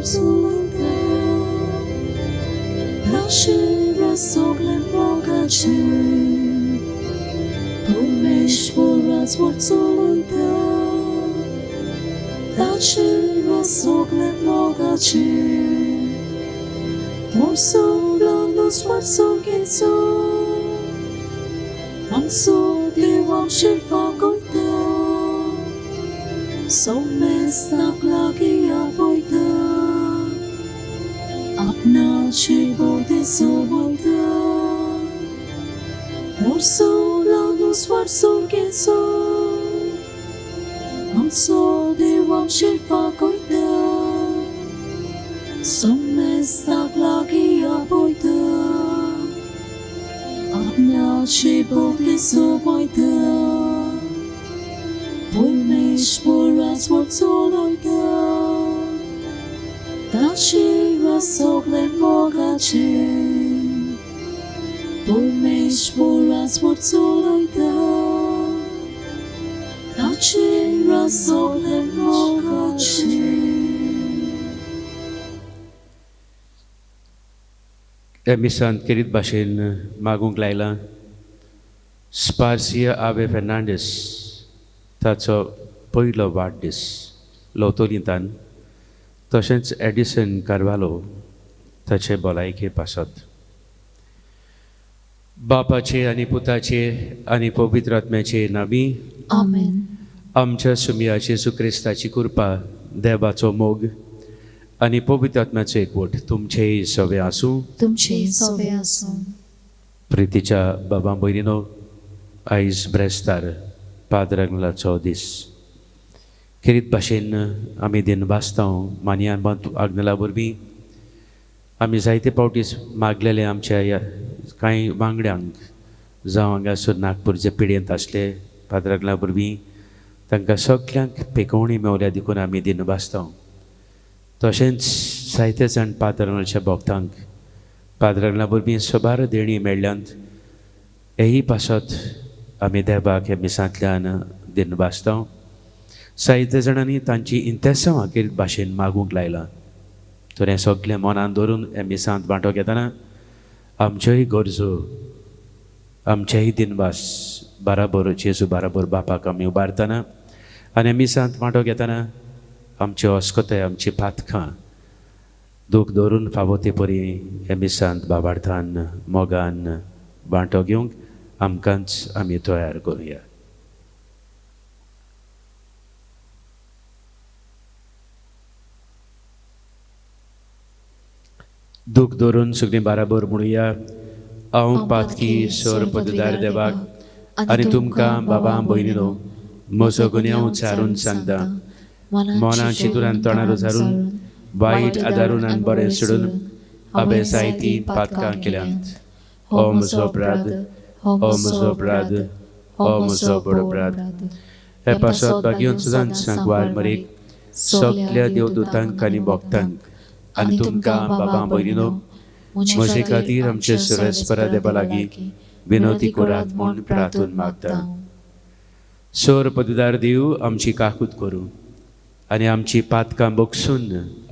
czulujte, nasze rozsogle mogaczy, Permeshwar czulujte, nasze rozsogle mogaczy, Mosolo nos warsogięco, Amso Dewam Shilva Goita, Somes Naglagi Aboita, Apna Chebo de Soboita, Mosolo nos warsogięco, Amso Dewam Shilva Goita, Somes Naglagi Aboita, Apna Chebo de Soboita, Permeshwar czulujte, nasze rozsogle mogaczy, Permeshwar czulujte, nasze rozsogle mogaczy. Emisan kirit bashin magung laila Sparsia Ave Fernandes tacho poilo वाढदिस लोतोलिंतान तशेंच Edison Carvalho ताचे भलायके पासत बापाचे आनी पुताचे आनी पवित्र आत्म्याचे नावी Amen. आमच्या सुमियाचे सुक्रिस्ताची कृपा देवाचो मोग आनी पवित्र आत्म्याचो एकवट तुमचेय सवे आसूं तुमचे सवे आसूं. प्रितीच्या बाबा भयणीनो आयज ब्रेस्तार पाद्रंगलाचो दीस किरीत भाशेन आमी दिन वाचतां मानयान बांद आग्नला वरवीं आमी जायते पावटी मागलेले आमच्या ह्या कांय वांगड्यांक जावं हांगासर नागपूरचे पिडेंत आसले पाद्रंगला वरवीं तांकां सगल्यांक पेकोवणी मेवल्या देखून आमी दिन वाचतां. तशेंच जायते जाण पाद्रंगलाच्या भोगतांक पाद्रंगला वरवीं सोबार देणी मेळ्ळ्यांत हेय पासत आमी देवाक हे मिसांतल्यान दिन वाचतां. जायते जाणांनी तांची इंतेसांवां किरीत भाशेन मागूंक लायलां. तर हें सगलें मनान धरून हे मिसांत वांटो घेतना आमच्योय गरजो आमचेय दिनवास बाराबर जेजू बाराबर बापाक आमी उबारतना आनी मिसांत वांटो घेतना आमच्यो अस्कोताय आमची पातखां दूख धरून फावो ते परी हे मिसांत बाबार्थान मोगान वांटो घेवंक आमकांच आमी तयार करुया. दूख धरून सगळीं बाराबर म्हणुया. हांव पातकी सोर पददार देवाक आनी तुमकां बाबा भयणीनो म्हजो गुन्यांव उच्चारून सांगता. मोनान चिंतून तोंडार उजारून वायट आदारून आनी बरें सोडून हांवें जायतीं पातकां केल्यांत. हो म्हजो अपराध, हो म्हजो अपराध, हो म्हजो बरो अपराध. हे पासत बागेवन सुद्दां सांगवार मरेक सगल्या देवदूतांक आनी भक्तांक आनी तुमकां बाबा भयणीनो म्हजे खातीर आमचे सर्वेस्परा देवा लागीं विनोदी करात म्हूण प्रार्थून मागता. सोर पददार देव आमची काकूत करूं आनी आमची पातकां बोगसून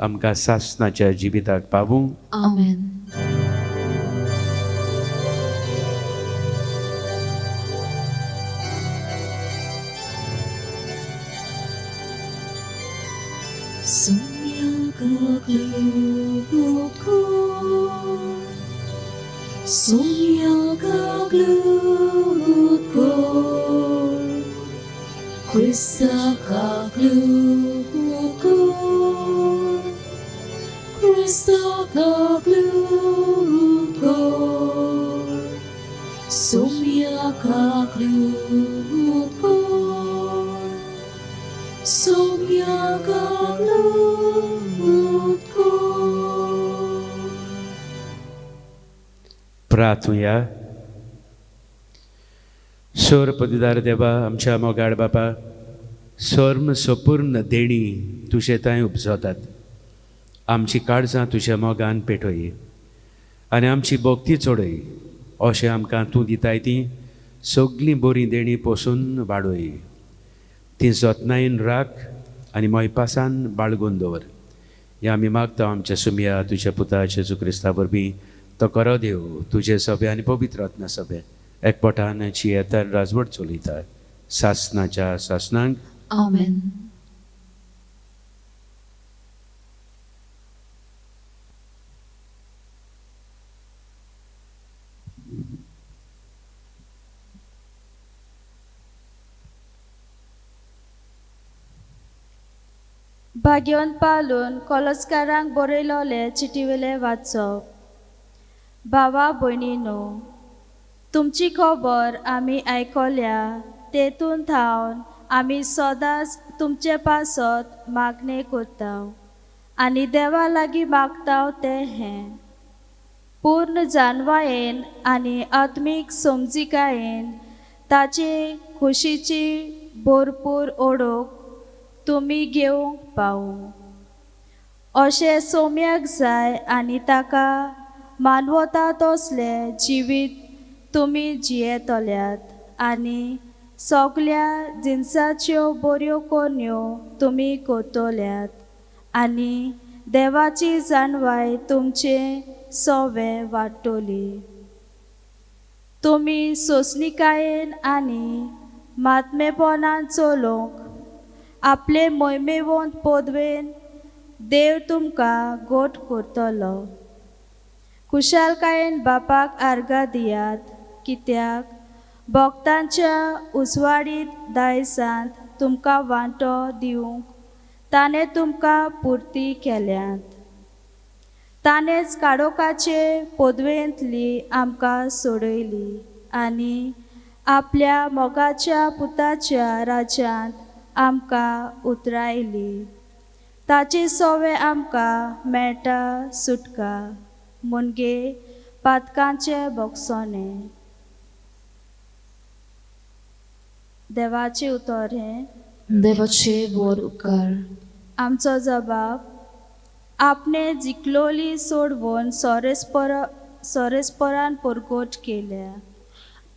आमकां सासणाच्या जिविताक पावूं. Amen. Krista kaglugor, Krista kaglugor, Somia kaglugor, Somia kaglugor. प्रार्थूया. सोर पददार देवा आमच्या मोगाळ बापा सर्म संपूर्ण देणी तुजे थंय उपजतात. आमची काळजां तुज्या मोगान पेटय आनी आमची भोक्ती चोडय. अशें आमकां तूं दिताय ती सगळीं बरी देणी पोसून वाडय. ती जतनायेन राख आनी मोयपासान बाळगून दवर. या आमी मागता आमच्या सुमया तुझ्या पुता जेजू क्रिस्ता वरवीं तो करो देव तुझे सभे आनी पवित्र आत्मा सभे एकपटान येतान राजवट चलयता सासनाच्या सासनांक Amen. भाग्यवन पालून कॉलेजकारांक बरयलोले चिटीवेले वाचप. भावा भयणीनो, तुमची खबर आमी आयकल्या तेतून थावन आमी सदांच तुमचे पासत मागणे करता आनी देवा लागीं मागता ते हें पूर्ण जानवायेन आनी आत्मीक समजिकायेन ताचे खुशीची भरपूर ओळख तुमी घेवंक पावू. अशें सोम्याक जाय आनी ताका मानवता तसले जिवीत तुमी जियेतल्यात आनी सगल्या जिन्साच्यो बऱ्यो कोन्यो तुमी करतल्यात आनी देवाची जानवाय तुमचे सोवे वाडटली. तुमी सोंसणिकायेन आनी मातमेपणान चलोवंक आपले मोहिमेवंत पदवेन देव तुमकां गोट करतलो. खुशालकायेन बापाक आर्गां दियात कित्याक भक्तांच्या उजवाडीत दायजांत तुमकां वांटो दिवंक ताणें तुमकां पुर्ती केल्यात. ताणेंच काडोकाचे पदवेंतली आमकां सोडयली आनी आपल्या मोगाच्या पुताच्या राज्यांत आमकां उतरायली. ताचे सोवे आमकां मेळटा सुटका मुनगे पातकांचे बोगसोने. देवाचे उतर हें देवाचे वर उपकार. आमचो जबाब आपणे जिखलोली सोडवून सोरेस्परान परगोट केल्या.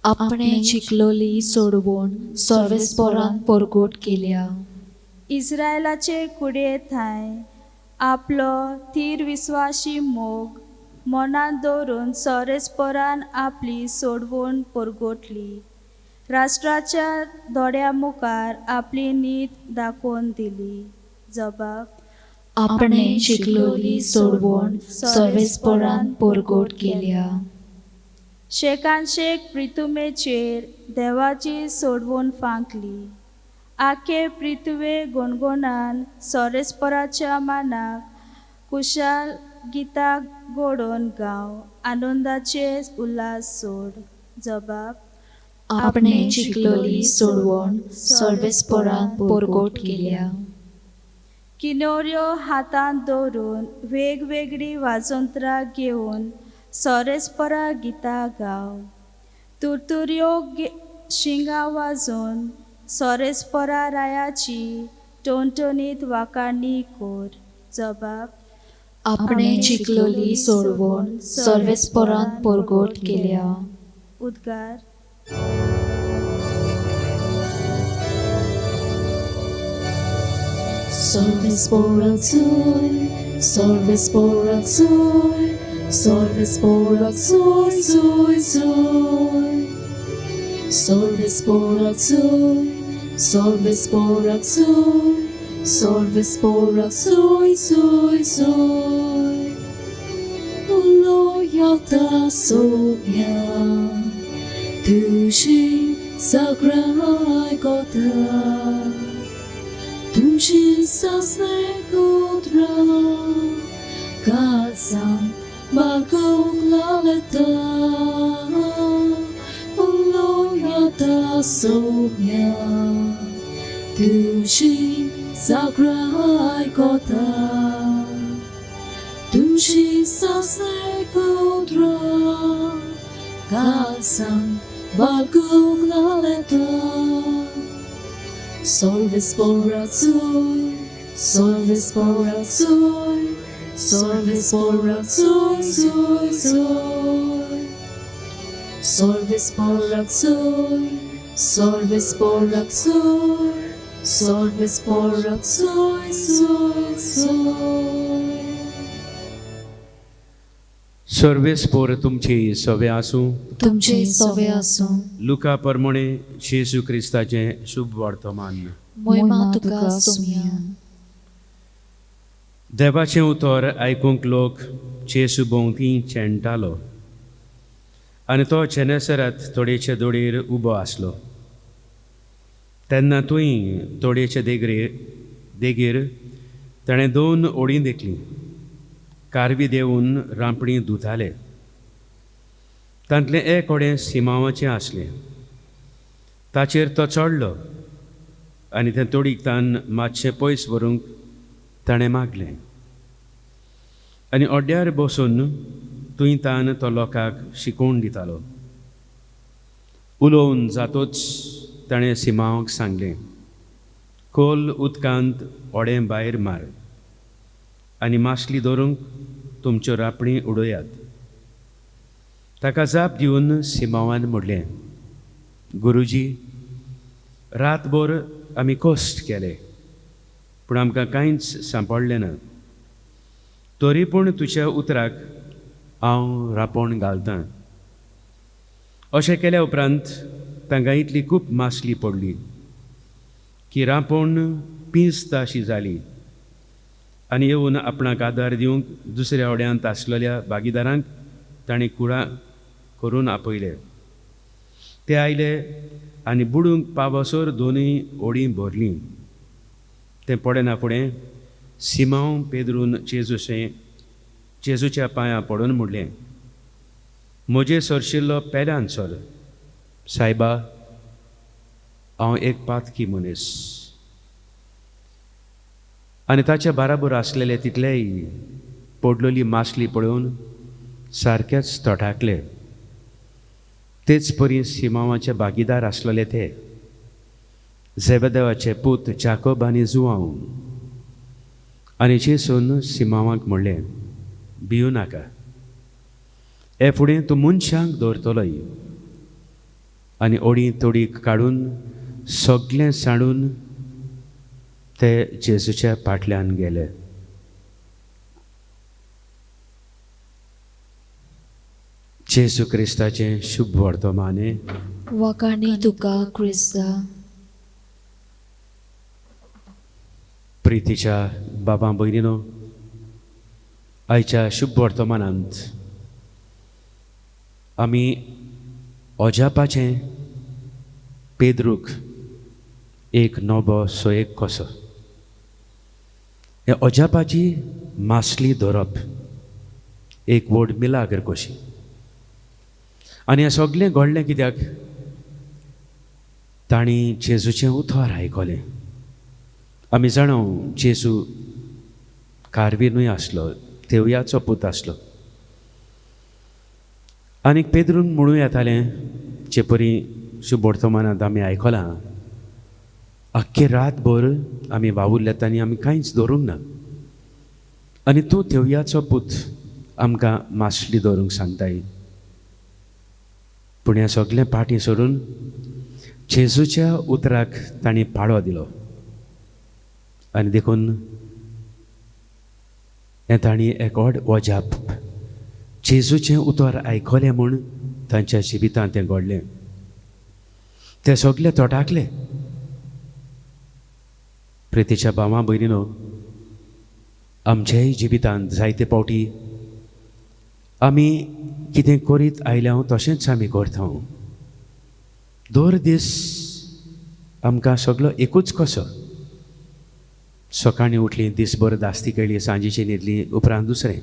आपणे जिखलोली सोडवून सर्वेस्परान परगोट केल्या. इस्रायलाचे कुडये थंय आपलो थीर विस्वासी मोग मनान दवरून सोरेस्परान आपली सोडवून परगोटली. राष्ट्राच्या दोड्या मुखार आपली नीत दाखोवन दिली. जबाब आपणे जिखलोली सोडवून सर्वेस्परान परगोट केल्या. शेकान शेक प्रितुमेचेर देवाची सोडवून फांकली. आखे पृथ्वे गुणगुणान सोरेस्पराच्या मानाक कुशाल गितां घडोवन गाव आनंदाचे उल्हास सोड. जबाब आपणे जिखलोली सोडवून सर्वेस्परान परगोट केल्या. किनोऱ्यो हातांत दवरून वेगवेगळी वाजोंत्रां घेवन सोरेस्परा गितां गाव. तुरतुऱ्यो शिंगां वाजोवन सोरेस्परा रायाची टोणटणीत वाकाडणी कोर. जबाब आपणे जिखलोली सोडवून सर्वेस्परान परगोट केल्या. उद्गार सर्वेस्पराक जोय, सर्वेस्पराक जोय, सर्वेस्पराक जोय, जोय, जोय. सर्वेस्पराक जोय, सर्वेस्पराक जोय, सर्वेस्पराक जोय, जोय, जोय. Ulojata sobie, tuži zagraj goda. Tuži zasne kudra, kazan balkon laleta. Ulojata sobie, tuži zagraj goda. Tuži zasne kudra, kazan balkon laleta. सर्वेस्पराक जोय, सर्वेस्पराक जोय, सर्वेस्पराक जोय, जोय, जोय. सर्वेस्पराक जोय, सर्वेस्पराक जोय, सर्वेस्पराक जोय, जोय, जोय. सर्वेस्पोर तुमची सवे आसूं. तुमचे सवे आसूं. लुका परमणे जेजू क्रिस्ताचें शुभ वर्तमान. मोहिमा तुका सोम्या. देवाचें उतर आयकूंक लोक जेजू भोंवती चेंडटालो आनी तो जेनेसरात तोडयेचे दोडयेर उबो आसलो. तेन्ना तुंय तोडयेचे देगेर ताणें 2 ओळी देखली. कारवी देऊन रांपणी धुताले. तांतलें एक ओडें सिमावाचें आसलें. ताचेर तो चडलो आनी तें तोडीक तान मातशें पयस व्हरूंक ताणें मागलें. आनी ओड्ड्यार बसून तुंय तान तो लोकांक शिकोवन दितालो. उलोवन जातूच ताणें सिमावाक सांगलें, खोल उदकांत ओडें भायर मार आनी मासली धरूंक तुमच्यो रांपणी उडयात. ताका जाप दिवन सिमावान म्हणलें, गुरुजी, रातभर आमी कश्ट केले पूण आमकां कांयच सांपडलें ना. तरी पूण तुज्या उतराक हांव रांपोण घालतां. अशें केल्या उपरांत तांकां इतली खूब मासली पडली की रांपोण पिंजता अशी जाली. आनी येवन आपणाक आदार दिवंक दुसऱ्या ओड्यांत आसलेल्या भागीदारांक ताणें कुळां करून आपयले. ते आयले आनी बुडूंक पावसर दोनूय ओडीं भरलीं. तें पडना फुडें सिमांव पेद्रून जेजूच्या पांयां पडून म्हणलें, म्हजे सरशिल्लो पेल्यान सर. सायबा, हांव एक पातकी मनीस. आनी ताच्या बाराबर आसलेले तितलेय पडलेली मासली पळोवन सारकेच तोठाकले. तेच परी सिमावाचे भागीदार आसलेले ते झेबेदेवाचे पूत जाकोब आनी जुआंव. आनी जेसून सिमावाक म्हणलें, भिवू नाका. हे फुडें तूं मनशांक दवरतलोय. आनी ओडी तोडीक काडून सगळें सांडून ते जेजूच्या फाटल्यान गेले. जेजू क्रिस्ताचें शुभ वर्तमाने. वखाणी तुका क्रिस्ता. प्रितीच्या बाबा भयणीनो, आयच्या शुभ वर्तमानांत आमी अजापाचें पेद्रूक एक नवो सोयेक कसो. हे अजापाची मासली धरप एक व्हड मिलाग्र कशी. आनी हें सगळें घडलें कित्याक तांणी जेजूचें उतर आयकलें. आमी जाणो जेजू कारवीनूय आसलो, तेवयाचो पूत आसलो. आनीक पेद्रून म्हणूं येतालें, जे परी शुभ वर्तमानांत आमी आयकलां, आख्खे रातभर आमी वावुरल्यात आनी आमी कांयच दवरूंक ना. आनी तूं तेवयाचो पूत आमकां मासली दवरूंक सांगताय. पूण हें सगळें पाटी सोडून जेजूच्या उतराक तांणी पाळो दिलो. आनी देखून हें तांणी एक व्हड वजाप. जेजूचें उतर आयकलें म्हूण तांच्या जिवितांत तें घडलें. ते सगळे तोटाकले. प्रितीच्या भावां भयणीनो, आमच्याय जिवितांत जायते फावटी आमी कितें करीत आयल्या तशेंच आमी करता. दर दीस आमकां सगळो एकूच कसो. सकाळीं उठलीं, दीसभर दास्ती केली, सांजेची न्हिदली, उपरांत दुसरें.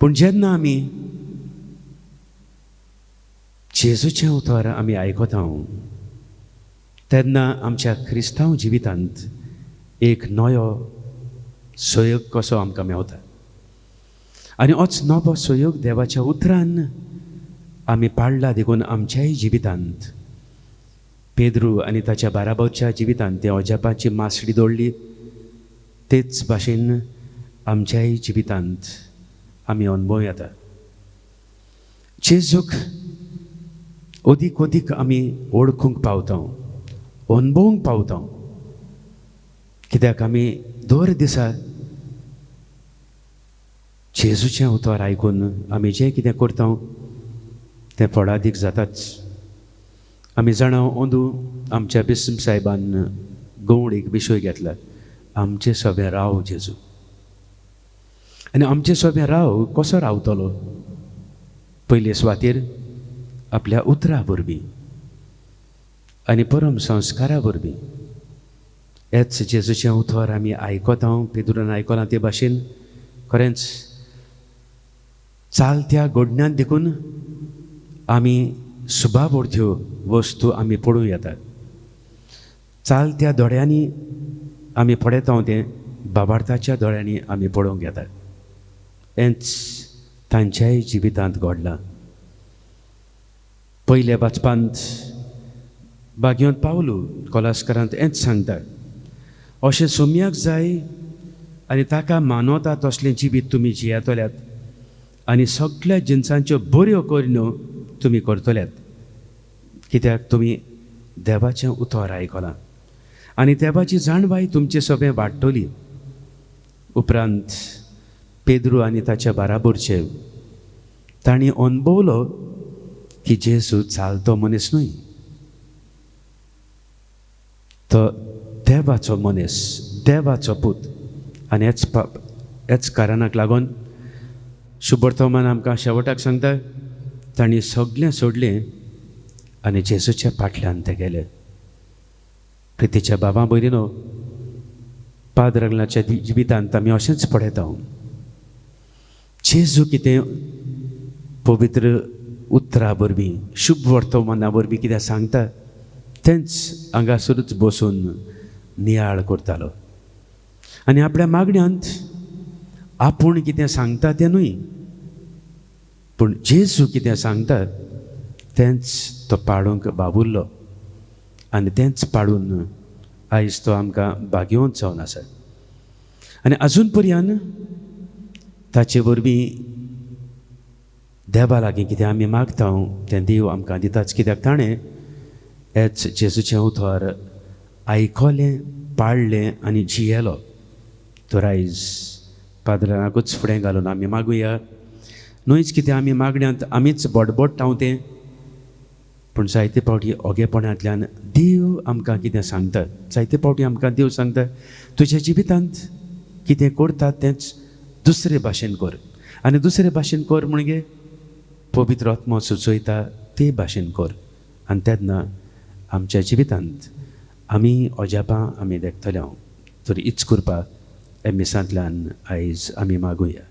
पूण जेन्ना आमी जेजूचें उतर आमी आयकता तेन्ना आमच्या क्रिस्तांव जिवितांत एक नवो सोयोग कसो आमकां मेवता. आनी होच नवो सोयोग देवाच्या उतरान आमी पाळला. देखून आमच्याय जिवितांत पेद्रू आनी ताच्या बाराबरच्या जिवितांत ते अजापाची मासडी दवरली, तेच भाशेन आमच्याय जिवितांत आमी अनुभव येता. जेजूक अदीक अदीक आमी ओळखूंक पावता, अनुभवूंक पावता. कित्याक आमी दर दिसा जेजूचें उतर आयकून आमी जें कितें करता तें फळादीक जाताच. आमी जाणा अंदू आमच्या बिस्म साहेबान गौड एक विशय घेतला, आमचें सोबें राव जेजू. आनी आमचें सोबें राव कसो रावतलो? पयले सुवातेर आपल्या उतरा वरवीं आनी परम संस्कारा वरवीं. हेच जेजूचें उतर आमी आयकता, पेद्रून आयकलां ते भाशेन खरेंच चालत्या घडण्यान देखून आमी सुबावर्थ्यो वस्तू आमी पळोवं येतात. चालत्या दोळ्यांनी आमी पळयता तें बाबार्थाच्या दोळ्यांनी आमी पळोवंक येतात. हेंच तांच्याय जिवितांत घडलां. पयल्या वाचपांत बागयोंत पावलो कोलास्करांत हेंच सांगता, अशें सोम्याक जाय आनी ताका मानवता तसलें जिवीत तुमी जियेतल्यात आनी सगळ्या जिन्सांच्यो बऱ्यो करणो तुमी करतल्यात, कित्याक तुमी देवाचें उतर आयकलां आनी देवाची जाणवाय तुमचे सोबें वाडटली. उपरांत पेद्रू आनी ताच्या बाराबरचे तांणी अणभवलो की जेजू चालतो मनीस न्हय, तो देवाचो मनीस, देवाचो पूत. आनी हेच कारणाक लागून शुभवर्तमान आमकां शेवटाक सांगता, तांणी सगळें सोडलें आनी जेजूच्या फाटल्यान ते गेले. प्रितीच्या बाबा भयणीनो, पाद्रंगलाच्या जिवितांत आमी अशेंच पळयता, जेजू कितें पवित्र उतरा वरवीं शुभ वर्तमाना वरवीं कितें सांगता तेंच हांगासरूच बसून नियाळ करतालो. आनी आपल्या मागण्यांत आपूण कितें सांगता तें न्हय, पूण जेजू कितें सांगता तेंच तो पाळूंक बाबुरलो आनी तेंच पाळून आयज तो आमकां भाग्यवंत जावन आसा. आनी आजून पर्यंत ताचे वरवीं देवा लागीं कितें आमी मागता तें देव आमकां दिताच, कित्याक ताणें हेच जेजूचें उतर आयकलें, पाळलें आनी जियेलो. तर आयज पाद्रांकूच फुडें घालून आमी मागुया, न्हयच कितें आमी मागण्यांत आमीच बडबडटा तें, पूण जायते फावटी ओगेपणांतल्यान देव आमकां कितें सांगता. जायते फावटी आमकां देव सांगता, तुज्या जिवितांत कितें करता तेंच दुसरे भाशेन कर, आनी दुसरे भाशेन कर म्हणजे पवित्र आत्मा सुचयता ते भाशेन कर. आनी तेन्ना आमच्या जिवितांत आमी अजापां आमी देखतले. तर इच कृपा एमिसांतल्यान आयज आमी मागुया.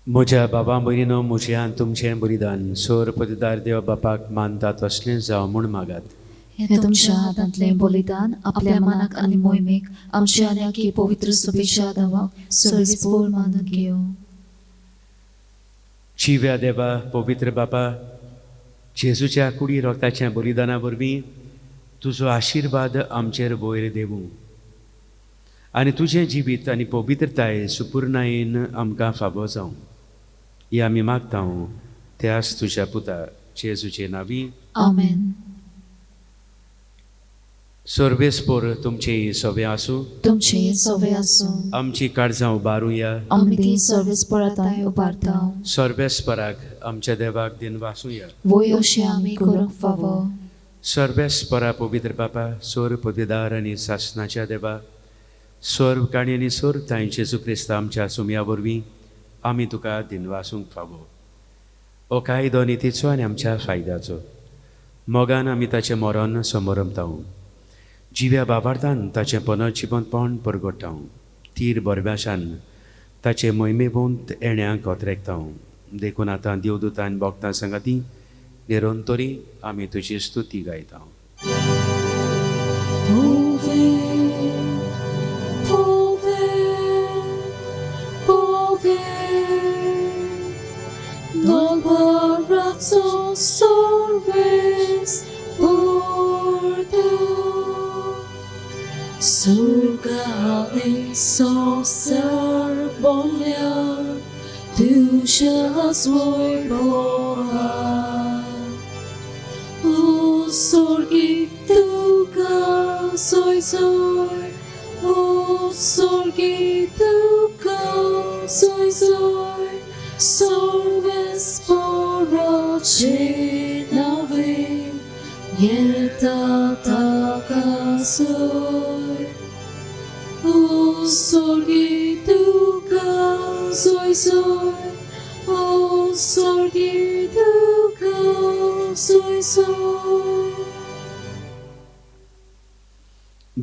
म्हज्या बाबा भयणीनो, म्हजें आनी तुमचें बलिदान सोर पददार देव बापाक मानता तसलें जावं म्हूण मागात. हे तुमच्या हातांतलें बलिदान आपल्या मनाक आनी मोहिमेक आमच्या आनी पवित्र सुबेच्या दावाक सर्विसपोर मानून घेवं. शिव्या देवा, पवित्र बापा, जेजूच्या कुडी रोगताच्या बलिदाना वरवीं तुजो आशिर्वाद आमचेर वयर देवूं आनी तुजें जिवीत आनी पवित्रताय सुपूर्णायेन आमकां फावो जावं ही आमी मागतां त्याच तुज्या पुता जेजूचे नांवी. आमेन. सर्वेस्पोर तुमचे सवे आसूं. तुमचे सवे आसूं. आमची काळजां उबारुया. आमी ती सर्वेस्पराताय उबारता. सर्वेस्पराक आमच्या देवाक दिन वासूया. वय अशें आमी करूंक फावो. सर्वेस्परा पवित्र बापा सोर पदवीदार आनी सासणाच्या देवा स्वर्ग काणी आनी सोर तांय जेजू क्रिस्त आमच्या सुमया वरवीं आमी तुका दिन वासूंक फावो. हो कायदो नितीचो आनी आमच्या फायद्याचो मोगान आमी ताचें मरण समोरमतां. जिव्या बाबार्थान ताचें पुनर्जिवनपण परगटां. तीर बरब्याशान ताचे मोहिमेवंत येण्याक कोतरेकतां. देखून आतां देवदूतान भोगतां संगती निरंतरी आमी तुजी स्तुती गायतां. Surgale sosar boljar, tuja svoj boha. O sorgi tuka soj soj, o sorgi tuka soj soj, sorves poročinavi, jeta taka soj. O sorgi tuka soj soj, o sorgi tuka soj soj.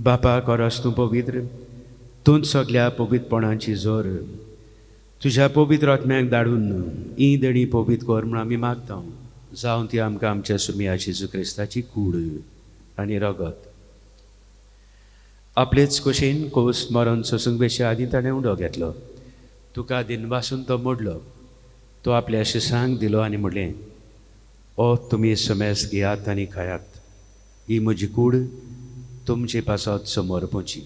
बापा chorus तूं पवित्र, तूं सगळ्या पवित्रपणाची जोर तुज्या पवित्र आत्म्याक धाडून ही देणी पवित्र कर म्हूण आमी मागतां. जावं ती आमकां आमच्या सुमया जेजू क्रिस्ताची कूड आनी रगत. आपलेच कुशीन कोस मरण सोसूंक बेश्या आदीं ताणें उडो घेतलो. तुका दिनवासून तो मोडलो. तो आपल्या शिसांक दिलो आनी म्हणलें, ओ तुमी समेस घेयात आनी खायात. ही म्हजी कूड तुमचे पासत समोर पोची.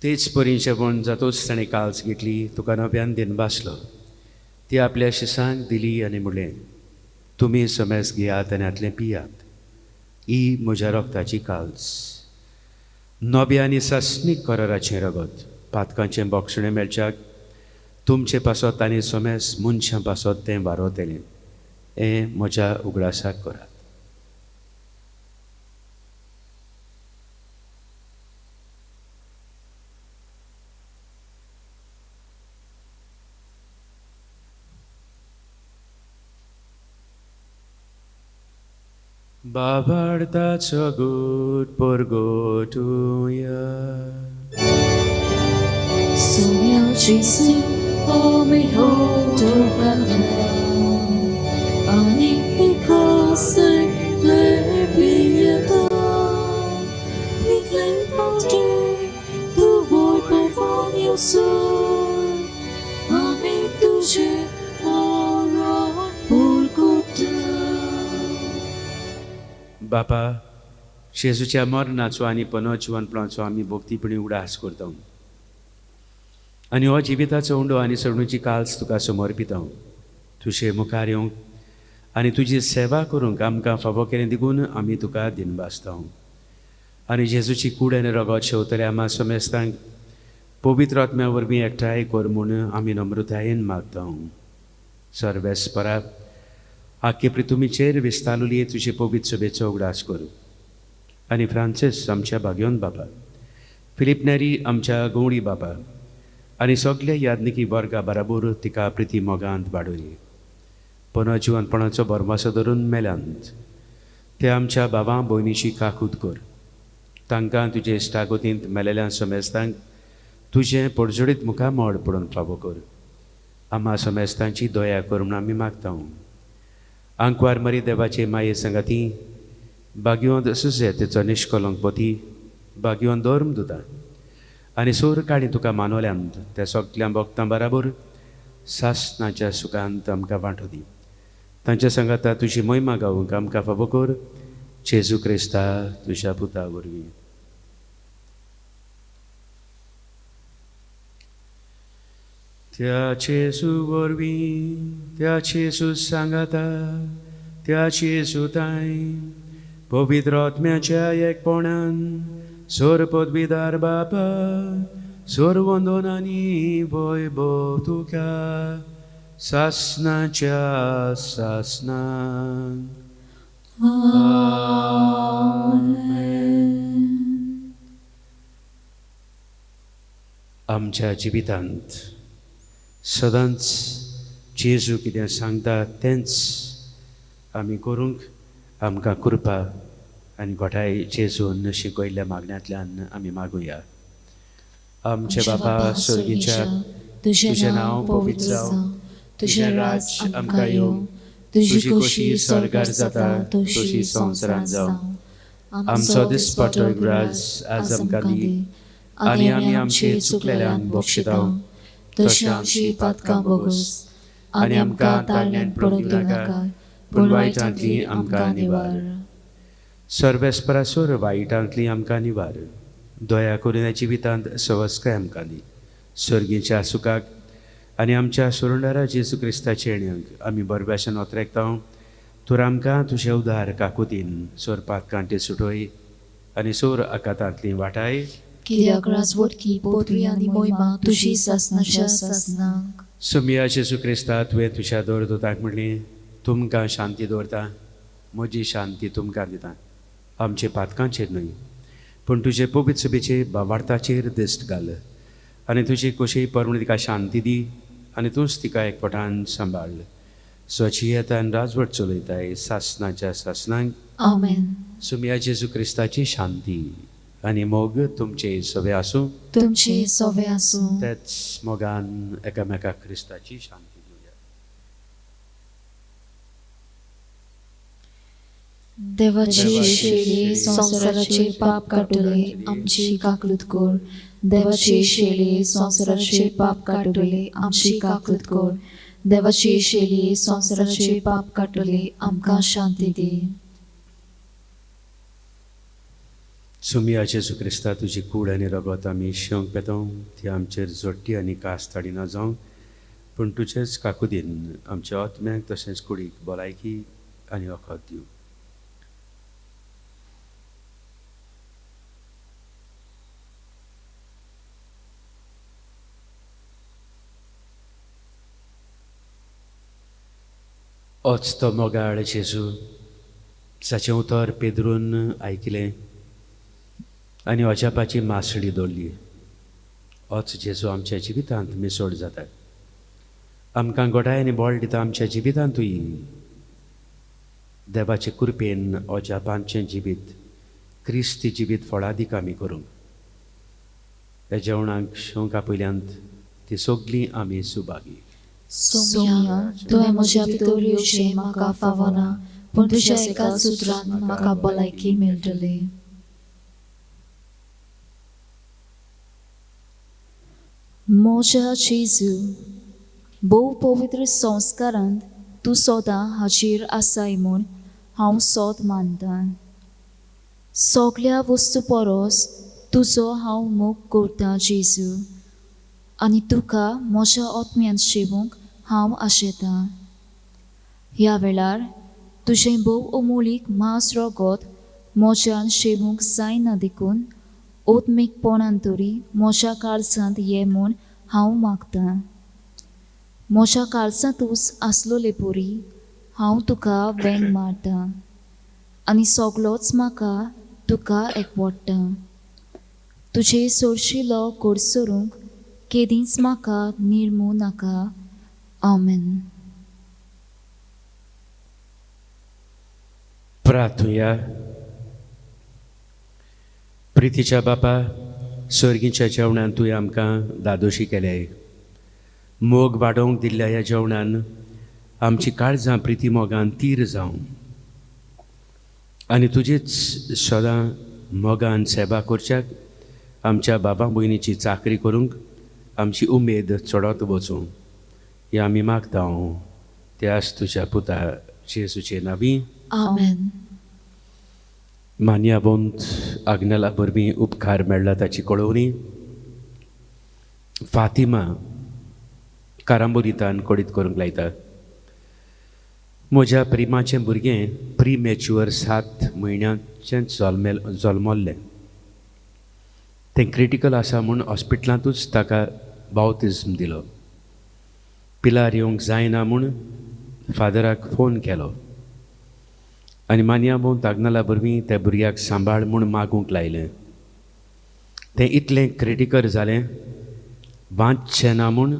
तेच परीचे पण जातोच ताणें काल्स घेतली. तुका नव्यान दिन बासलो. ती आपल्या शिसांक दिली आनी म्हणलें, तुमी समेस घेयात आनी हातलें पियात. ही म्हज्या रगताची काल्स. नव्या आनी सासणीक कराराचें रगत पातकांचें बोक्षणें मेळच्याक तुमचे पासत आनी समेस मनशां पासत तें वारोतेलें. हें म्हज्या उगडासाक करात. Babartaco gut porgotuia. Sumia Jesu, o mi hoder bana, ani ikose lebieta, nikle patre, tu voi povani osor, ami tuje ora porgota. बापा जेजूच्या मरणाचो आनी पुनर्जिवनपणाचो आमी भोक्तीपणी उडास करता. आनी हो जिविताचो उंडो आनी सडणुची काल्स तुका समर्पिता. तुजे मुखार येवंक आनी तुजी सेवा करूंक आमकां फावो केलें देखून आमी तुका दिनबासता. आनी जेजूची कूड आनी रगत शेवतले आम्हा समेस्तांक पवित्र आत्म्या वरवीं एकठांय कर म्हूण आमी नम्रतायेन मागता. सर्वेस्परा आख्खे पृथ्वीचेर विस्तारलेली तुजे पवित्र सभेचो उगडास करूं. आनी फ्रांसीस आमच्या भाग्योन बाबा, फिलिप नेरी आमच्या गवळी बाबा आनी सगळे यादनिकी वर्गा बराबर तिका प्रिती मोगांत वाडोरी. पुनर्जिवनपणाचो भरवसो धरून मेल्यांत ते आमच्या भावां भयणीची काकूट कर. तांकां तुजे इश्टागोतींत मेलेल्या समेस्तांक तुजें पडजडीत मुखार मोड पडून फावो कर. आम्हा समेस्तांची दया कर म्हूण आमी मागता. आंकवार मरी देवाचे माये संगाती भाग्योंत सुजे तेचो निश्कलंक पोती बागीवन दौरम दुता आनी सोर काडी तुका मानवल्यांत त्या सगल्या भक्तां बराबर सासणाच्या सुखांत आमकां वांटो दी. तांच्या सांगाता तुजी महिमा गावूंक आमकां फावो कर. जेजू क्रिस्ता तुज्या पुता वरवीं. त्या जेजू वरवीं त्या जेजू सांगाता त्या जेजू ताई पवित्र आत्म्याच्या एकपणान सोर पदवीदार बापा सोर वंदनांनी वैभव तुका सासणाच्या सासणान. आमच्या जिवितांत सदांच जेजू कितें सांगता तेंच आमी करूंक आमकां कृपा आनी घोटाय जेजून शिकयल्ल्या मागण्यांतल्यान आमी मागुया. आमचे बाबा स्वर्गीच्या तुजें नांव पवित्र जावं. तुजें राज आमकां येवं. तुजी खोशी स्वर्गार जाता तशी संवसारांत जावं. आमचो दिसपट्टो राज आज आमकां दी आनी आमी आमचे चुकलेल्यांक बक्षितांव तशें आमची पातकां बोगोस आनी आमकां ताळ्यांत पडूंक नाका पूण वायटांतली आमकां निवार. सर्वेस्परासोर वायटांतली आमकां निवार. दया करून ह्या जिवितांत सवस्काय आमकां दी. स्वर्गीच्या सुखाक आनी आमच्या सुरंडारा जेजू क्रिस्ताचे येण्याक आमी बरे भाशेन ओतरेकतां. तर आमकां तुजें उदार काकुतीन सोर पातकांटी सुटोय आनी सोर आकांतांतली वाटाय. कित्याक राजवटकी पदवी आनी मोहिमा तुजी सासणाच्या सासणांक. सुमिया जेजू क्रिस्ता तुवें तुज्या दोरदूताक म्हणलें तुमकां शांती दवरता म्हजी शांती तुमकां दिता. आमचे पातकांचेर न्हय पूण तुजे पवित्र सभेचे भावार्थाचेर दिश्ट घाल आनी तुजी कशी परमण तिका शांती दी आनी तूंच तिका एकपटान सांबाळ. स्वचियेतान राजवट चलयताय सासणाच्या सासणांक. आमेन. सुमिया जेजू क्रिस्ताची शांती आनी मोग तुमचे सवे आसूं. तुमचे सवे आसूं. तेच मोगान एकामेकाक क्रिस्ताची शांती दिवया. देवाची शेळी संसाराचे पाप काटुले आमची काकलूत कोर. देवाची शेळी संसाराचे पाप काटुले आमची काकलूत कोर. देवाची शेळी संसाराचे पाप काटुले आमकां शांती दी. सुमिया जेजू क्रिस्ता तुजी कूड आनी रगत आमी शेवंक पेतां ती आमचेर जोडटी आनी कास्ताडी न जावं पूण तुजेच काकुदीन आमच्या आत्म्याक तशेंच कुडीक भलायकी आनी वखद दिवं. ओच तो मोगाळ जेजू जाचें उतर पेद्रून आयकलें आनी अजापाची मासडी दवरली. होच जेजू आमच्या जिवितांत मिसोड जाता. आमकां घोटाय आनी बोळ दिता आमच्या जिवितांतूय. देवाचे कृपेन अजापांचें जिवीत क्रिस्ती जिवीत फळादीक आमी करूंक. ह्या जेवणाक शेवंका पयल्यांत ती सगलीं आमी सुभागी. सोम्या तुवें म्हज्या भितर येवचें म्हाका फावना पूण तुज्या एका सुत्रान म्हाका भलायकी मेळटली. म्हज्या जेजू भोव पवित्र संस्कारांत तूं सदां हाजीर आसाय म्हूण हांव सोद मानतां. सगल्या वस्तू परस तुजो हांव मोग करतां जेजू आनी तुका म्हज्या आत्म्यान शेवूंक हांव आशेतां. ह्या वेळार तुजें भोव अमोलीक मांस रगत म्हज्यान शेवूंक जायना देखून ओत्मीकपणान तरी म्हज्या काळजांत ये म्हूण हांव मागतां. म्हज्या काळजांतूच आसलोले पोरी हांव तुका वेंग मारतां आनी सगळोच म्हाका तुका एकवडटा. तुजे सोरशिलो कोडसरूंक केदींच म्हाका निर्मू नाका. आमेन. प्रार्थुया. प्रितीच्या बापा स्वर्गीच्या जेवणान तुवें आमकां दादोशी केले. मोग वाडोवंक दिल्ल्या ह्या जेवणान आमची काळजां प्रिती मोगान तीर जावं आनी तुजीच सदां मोगान सेवा करच्याक आमच्या बाबा भयणीची चाकरी करूंक आमची उमेद चडत वचूं हें आमी मागता त्याच तुज्या पुता जेजूचे नांवी आमेन. मान्यावंत आग्नेला वरवीं उपकार मेळ्ळा ताची कळोवणी फातिमा कारांबोलीतान कोडीत करूंक लायता. म्हज्या प्रिमाचें भुरगें प्रीमॅच्युअर 7 म्हयन्यांचें जल्मल्लें. तें क्रिटिकल आसा म्हूण हॉस्पिटलांतूच ताका बावतिझम दिलो. पिलार येवंक जायना म्हूण फादराक फोन केलो आनी मान्यावंत आग्नेला वरवीं त्या भुरग्याक सांबाळ म्हूण मागूंक लायलें. तें इतलें क्रिटिकल जालें वांचचें ना म्हूण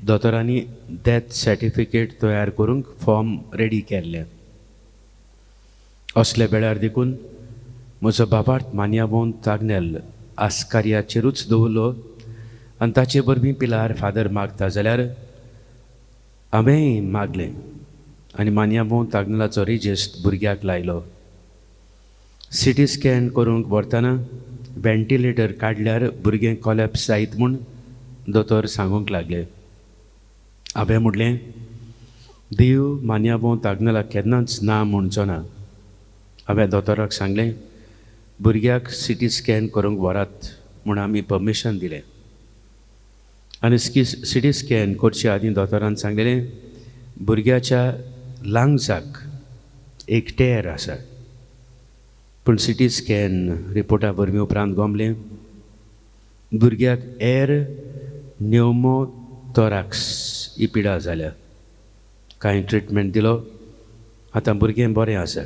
दोतोरांनी डेथ सर्टिफिकेट तयार करूंक फॉर्म रेडी केल्ले. असले वेळार देखून म्हजो बाबार्थ मान्यावंत आग्नेल आस्कार्याचेरूच दवरलो आनी ताचे वरवीं पिलार फादर मागता जाल्यार हांवेंय मागलें आनी मान्यावंत आग्नेलाचो रिजेस्ट भुरग्याक लायलो. सिटी स्कॅन करूंक व्हरतना वेंटिलेटर काडल्यार भुरगें कॉलेप्स जायत म्हूण दोतोर सांगूंक लागले. हांवें म्हणलें देव मान्यावंत आग्नेलाक केन्नाच ना म्हणचो ना. हांवें दोतोराक सांगलें भुरग्याक सिटी स्कॅन करूंक व्हरात म्हूण आमी परमिशन दिलें. आनी सिटी स्कॅन करचे आदीं दोतोरान सांगलेलें भुरग्याच्या लांग्साक एक टेर आसा. पूण सिटी स्कॅन रिपोर्टा वरवीं उपरांत गमलें भुरग्याक एर न्युमोथोराक्स ही पिडा जाल्या. कांय ट्रिटमेंट दिलो आतां भुरगें बरें आसा.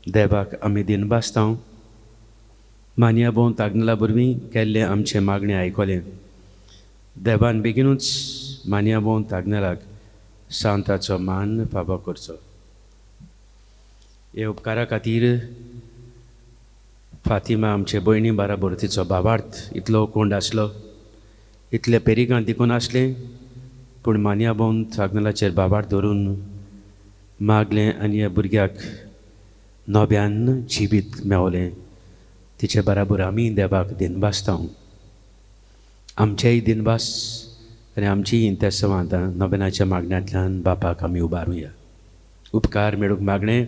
देवाक आमी दिनबासतांव. मान्यावंत आग्नेला वरवीं केल्लें आमचें मागणें आयकलें. देवान बेगीनूच मान्यावंत आग्नेलाक सांताचो मान फावो करचो. हे उपकारा खातीर फातिमा आमचे भयणी बाराबर तिचो भावार्थ इतलो कोंड आसलो इतले पेरिगां देखून आसलें पूण मान्यावंत आग्नेलाचेर भावार्थ धरून मागलें आनी ह्या भुरग्याक नव्यान जिवीत मेवलें. तिचे बराबर आमी देवाक दिनबासतांव. आमचेय दिनबास आनी आमचीय इंतेसवांत नव्यानाच्या मागण्यांतल्यान बापाक आमी उबारुया. उपकार मेळूंक मागणें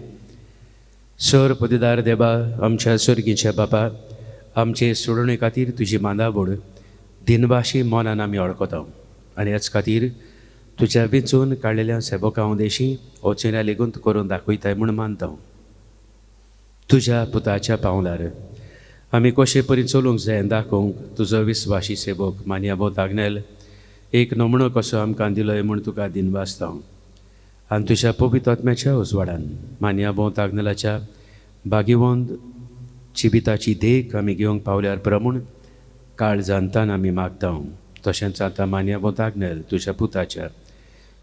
सर पदवीदार देवा आमच्या सर्गीचे बापा आमचे सोडणे खातीर तुजी मांदावळ दिनबाशी मोनान आमी वळखता आनी हेच खातीर तुज्या वेंचून काडलेल्या सेवकां देशी वचून लेगून करून दाखयताय म्हूण मानता. तुज्या पुताच्या पावलार आमी कशे परी चलूंक जाय दाखोवंक तुजो विस्वाशी सेवक मान्यावंत आग्नेल एक नमुणो कसो आमकां दिलोय म्हूण तुका दिनवासता. आनी तुज्या पवित्र आत्म्याच्या उजवाडान मान्यावंत आग्नेलाच्या बागीवंत जिविताची देख आमी घेवंक पावल्यार प्रमाण काळ जाणतान आमी मागता. तशेंच आतां मान्यावंत आग्नेल तुज्या पुताच्या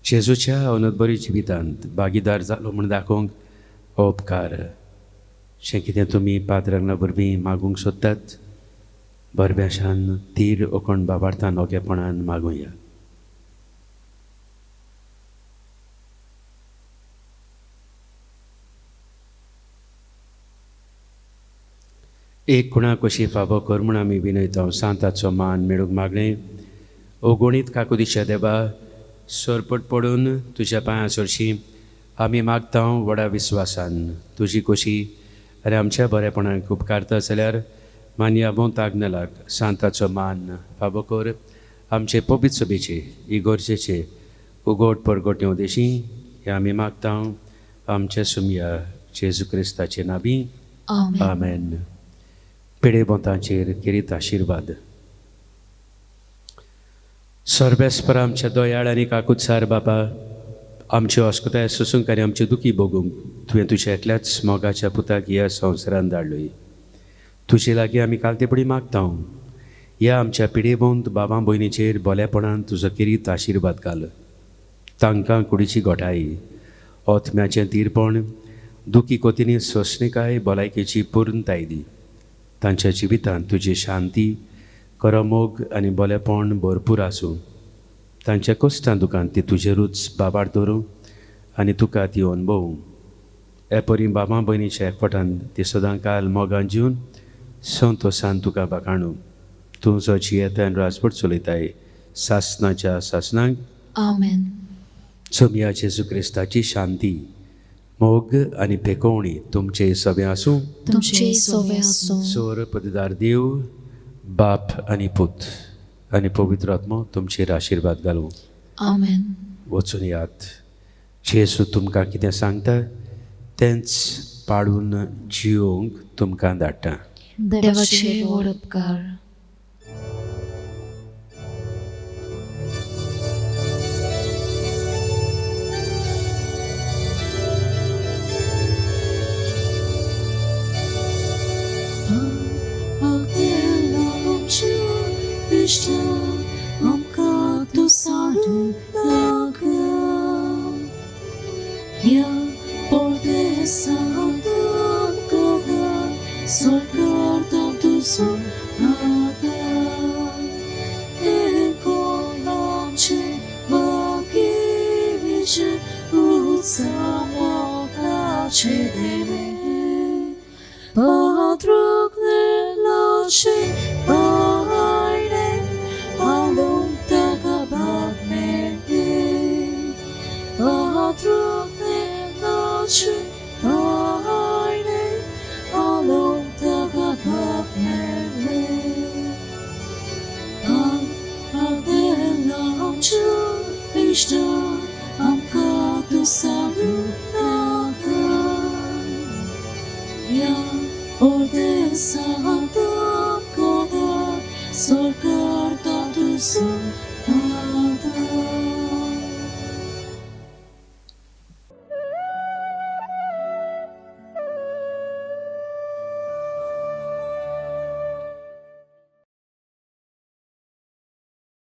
जेजूच्या अनदबरी जिवितांत भागीदार जालो म्हूण दाखोवंक हो उपकार जें कितें तुमी पाद्रांगणा वरवीं मागूंक सोदतात बरब्याशान तीर ओकोण बाबार्थान ओगेपणान मागुया. एक कुणा कशी फावो कर म्हूण आमी विनयता. सांताचो मान मेळूंक मागणें ओ गणीत काकुदीच्या देवा सरपट पडून तुज्या पांयां सरशी आमी मागता व्हडा विस्वासान तुजी कशी आनी आमच्या बरेपणाक उपकारता जाल्यार मान्यावंत आग्नेलाक सांताचो मान फावो कर. आमचे पवित्र सभेचे इगोर्जेचे उगोट परगोट येवं देशी हे आमी मागता आमच्या सुमया जेजू क्रिस्ताचे नांवी आमेन. पिडे बोतांचेर किरीत आशिर्वाद. सर्वेस्पर आमच्या दोयाळ आनी काकुत्सार बापा आमच्यो अस्कुताय सुसूंक आनी आमचे दुखी भोगूंक तुवें तुज्या एकल्याच मोगाच्या पुताक ह्या संवसारान धाडलोय. तुजे लागीं आमी कालतेपडी मागता ह्या आमच्या पिडेबोंत बाबा भयणीचेर बोलेपणान तुजो किरीत आशिर्वाद घाल. तांकां कुडीची घोटाई ओथम्याचें तीरपण दुखी कोतींनी सोंसणिकाय भलायकेची पूर्णताय दी. तांच्या जिवितांत तुजी शांती करमोग आनी बोलेपण भरपूर आसूं. तांच्या कश्टां दुखांत ती तुजेरूच बाबार धरूं आनी तुका ती अणभवूं. एपरी बाबा बहिणीच्या एकवटान ती सदां काल मोगान जीवन संतोषान तुका बाकाणू तूं जो जियेता आनी राजवट चलयताय सासनाच्या सासनांक Amen. सोमिया जेजू क्रिस्ताची शांती मोग आनी पेकोवणी तुमचे सभे आसूं तुमचे सोवे आसूं सोर पददार देव बाप आनी पूत आनी पवित्र आत्मो तुमचेर आशिर्वाद घालूं Amen. वचून यात जेजू तुमकां कितें सांगता तेंच पाडून जिवंक तुमकां धाडटा देवाचे व्हड उपकार Sorgar tanto